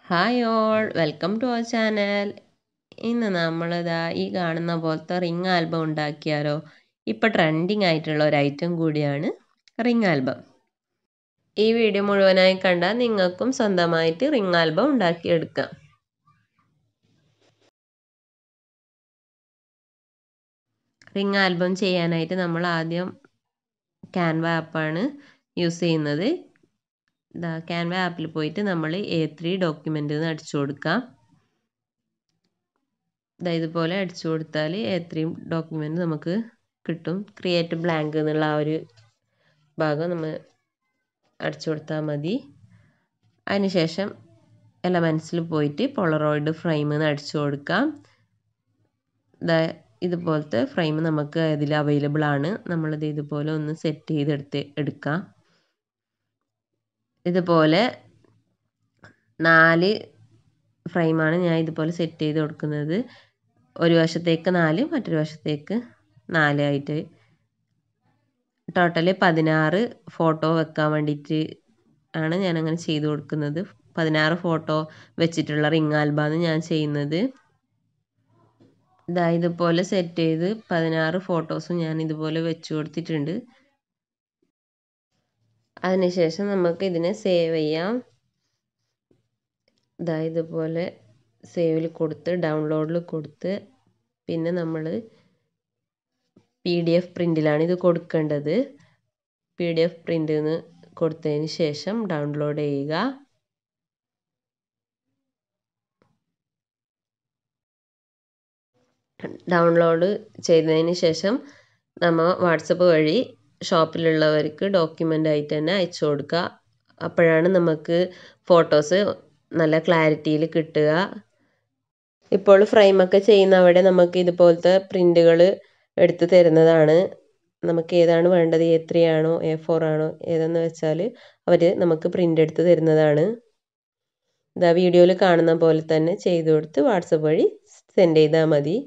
Hi all welcome to our channel. ഇന്ന് നമ്മളിതാ ഈ കാണുന്ന പോലത്തെ റിംഗ് ആൽബം ഉണ്ടാക്കിയാലോ. ഇപ്പം ട്രെൻഡിങ് ആയിട്ടുള്ള ഒരു ഐറ്റം കൂടിയാണ് റിംഗ് ആൽബം. ഈ വീഡിയോ മുഴുവനായി കണ്ടാൽ നിങ്ങൾക്കും സ്വന്തമായിട്ട് റിംഗ് ആൽബം ഉണ്ടാക്കിയെടുക്കാം. റിംഗ് ആൽബം ചെയ്യാനായിട്ട് നമ്മൾ ആദ്യം ക്യാൻവ ആപ്പാണ് യൂസ് ചെയ്യുന്നത്. ക്യാൻവ ആപ്പിൽ പോയിട്ട് നമ്മൾ A3 ഡോക്യുമെൻ്റ് അടിച്ചു കൊടുക്കാം. ഇതുപോലെ അടിച്ചു കൊടുത്താൽ A3 ഡോക്യുമെൻ്റ് നമുക്ക് കിട്ടും. ക്രിയേറ്റ് ബ്ലാങ്ക് എന്നുള്ള ആ ഒരു ഭാഗം നമ്മൾ അടിച്ചു കൊടുത്താൽ മതി. അതിനുശേഷം എലമെൻസിൽ പോയിട്ട് പോളറോയിഡ് ഫ്രെയിം അടിച്ചു കൊടുക്കാം. ഇതുപോലത്തെ ഫ്രെയിം നമുക്ക് അതിൽ അവൈലബിൾ ആണ്. നമ്മളിത് ഇതുപോലെ ഒന്ന് സെറ്റ് എടുക്കാം. ഇതുപോലെ 4 ഫ്രെയിമാണ് ഞാൻ ഇതുപോലെ സെറ്റ് ചെയ്ത് കൊടുക്കുന്നത്. ഒരു വശത്തേക്ക് 4, മറ്റൊരു വശത്തേക്ക് 4 ആയിട്ട്. ടോട്ടൽ 16 ഫോട്ടോ വെക്കാൻ വേണ്ടിയിട്ട് ആണ് ഞാനങ്ങനെ ചെയ്ത് കൊടുക്കുന്നത്. 16 ഫോട്ടോ വെച്ചിട്ടുള്ള റിംഗ് ആൽബമാണ് ഞാൻ ചെയ്യുന്നത്. ഇതുപോലെ സെറ്റ് ചെയ്ത് 16 ഫോട്ടോസും ഞാൻ ഇതുപോലെ വെച്ച് കൊടുത്തിട്ടുണ്ട്. അതിനുശേഷം നമുക്ക് ഇതിനെ സേവ് ചെയ്യാം. ഇതുപോലെ സേവിൽ കൊടുത്ത് ഡൗൺലോഡിൽ കൊടുത്ത് പിന്നെ നമ്മൾ PDF പ്രിൻ്റിലാണ് ഇത് കൊടുക്കേണ്ടത്. PDF പ്രിൻ്റ് കൊടുത്തതിന് ശേഷം ഡൗൺലോഡ് ചെയ്യുക. ഡൗൺലോഡ് ചെയ്തതിന് ശേഷം നമ്മൾ വാട്സപ്പ് വഴി ഷോപ്പിലുള്ളവർക്ക് ഡോക്യുമെൻ്റ് ആയിട്ട് തന്നെ അയച്ചു കൊടുക്കുക. അപ്പോഴാണ് നമുക്ക് ഫോട്ടോസ് നല്ല ക്ലാരിറ്റിയിൽ കിട്ടുക. ഇപ്പോൾ ഫ്രെയിമൊക്കെ ചെയ്യുന്നവിടെ നമുക്ക് ഇതുപോലത്തെ പ്രിൻ്റുകൾ എടുത്ത് തരുന്നതാണ്. നമുക്ക് ഏതാണ് വേണ്ടത്, A3 ആണോ A4 ആണോ ഏതെന്ന് വെച്ചാൽ അവർ നമുക്ക് പ്രിൻ്റ് എടുത്ത് തരുന്നതാണ്. വീഡിയോയിൽ കാണുന്ന പോലെ തന്നെ ചെയ്ത് കൊടുത്ത് വാട്സപ്പ് വഴി സെൻഡ് ചെയ്താൽ മതി.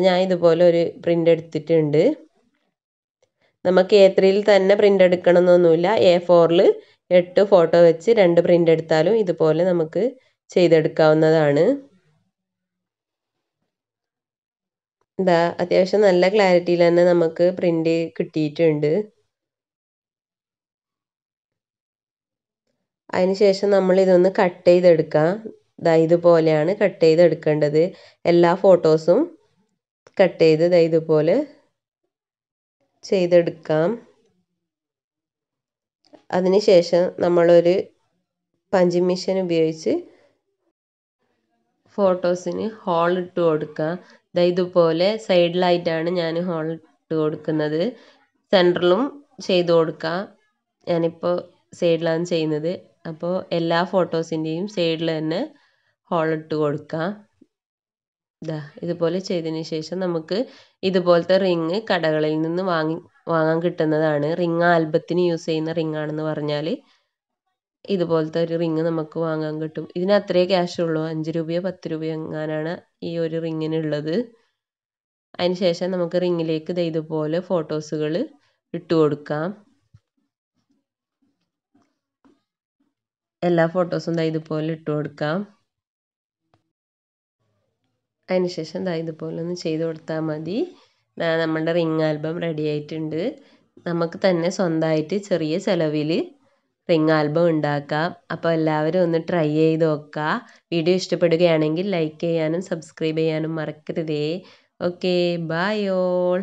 ഞാൻ ഇതുപോലെ ഒരു പ്രിൻ്റ് എടുത്തിട്ടുണ്ട്. നമുക്ക് A3യിൽ തന്നെ പ്രിൻ്റ് എടുക്കണമെന്നൊന്നുമില്ല. A4ൽ 8 ഫോട്ടോ വെച്ച് 2 പ്രിൻ്റ് എടുത്താലും ഇതുപോലെ നമുക്ക് ചെയ്തെടുക്കാവുന്നതാണ്. അത്യാവശ്യം നല്ല ക്ലാരിറ്റിയിൽ തന്നെ നമുക്ക് പ്രിൻ്റ് കിട്ടിയിട്ടുണ്ട്. അതിനുശേഷം നമ്മൾ ഇതൊന്ന് കട്ട് ചെയ്തെടുക്കാം. ഇതുപോലെയാണ് കട്ട് ചെയ്തെടുക്കേണ്ടത്. എല്ലാ ഫോട്ടോസും കട്ട് ചെയ്ത് ഇതുപോലെ ചെയ്തെടുക്കാം. അതിനുശേഷം നമ്മളൊരു പഞ്ചിങ് മെഷീൻ ഉപയോഗിച്ച് ഫോട്ടോസിന് ഹോൾ ഇട്ട് കൊടുക്കാം. ഇതുപോലെ സൈഡിലായിട്ടാണ് ഞാൻ ഹോൾ ഇട്ട് കൊടുക്കുന്നത്. സെൻറ്ററിലും ചെയ്ത് കൊടുക്കാം. ഞാനിപ്പോൾ സൈഡിലാണ് ചെയ്യുന്നത്. അപ്പോൾ എല്ലാ ഫോട്ടോസിൻ്റെയും സൈഡിൽ തന്നെ ഹോൾ ഇട്ട് കൊടുക്കാം. ഇതുപോലെ ചെയ്തതിന് ശേഷം നമുക്ക് ഇതുപോലത്തെ റിങ് കടകളിൽ നിന്ന് വാങ്ങാൻ കിട്ടുന്നതാണ്. റിങ് ആൽബത്തിന് യൂസ് ചെയ്യുന്ന റിങ് ആണെന്ന് പറഞ്ഞാൽ ഇതുപോലത്തെ ഒരു റിങ് നമുക്ക് വാങ്ങാൻ കിട്ടും. ഇതിന് അത്രയേ ക്യാഷ് ഉള്ളൂ. 5 രൂപയോ 10 രൂപയോ എങ്ങാനാണ് ഈ ഒരു റിങ്ങിനുള്ളത്. അതിന് ശേഷം നമുക്ക് റിങ്ങിലേക്ക് ഇതുപോലെ ഫോട്ടോസുകൾ ഇട്ട് കൊടുക്കാം. എല്ലാ ഫോട്ടോസും ഇതുപോലെ ഇട്ട് കൊടുക്കാം. അതിനുശേഷം ഇതുപോലെ ഒന്ന് ചെയ്ത് കൊടുത്താൽ മതി. നമ്മളുടെ റിംഗ് ആൽബം റെഡി ആയിട്ടുണ്ട്. നമുക്ക് തന്നെ സ്വന്തമായിട്ട് ചെറിയ ചിലവിൽ റിംഗ് ആൽബം ഉണ്ടാക്കാം. അപ്പോൾ എല്ലാവരും ഒന്ന് ട്രൈ ചെയ്ത് നോക്കുക. വീഡിയോ ഇഷ്ടപ്പെടുകയാണെങ്കിൽ ലൈക്ക് ചെയ്യാനും സബ്സ്ക്രൈബ് ചെയ്യാനും മറക്കരുതേ. Okay, bye all.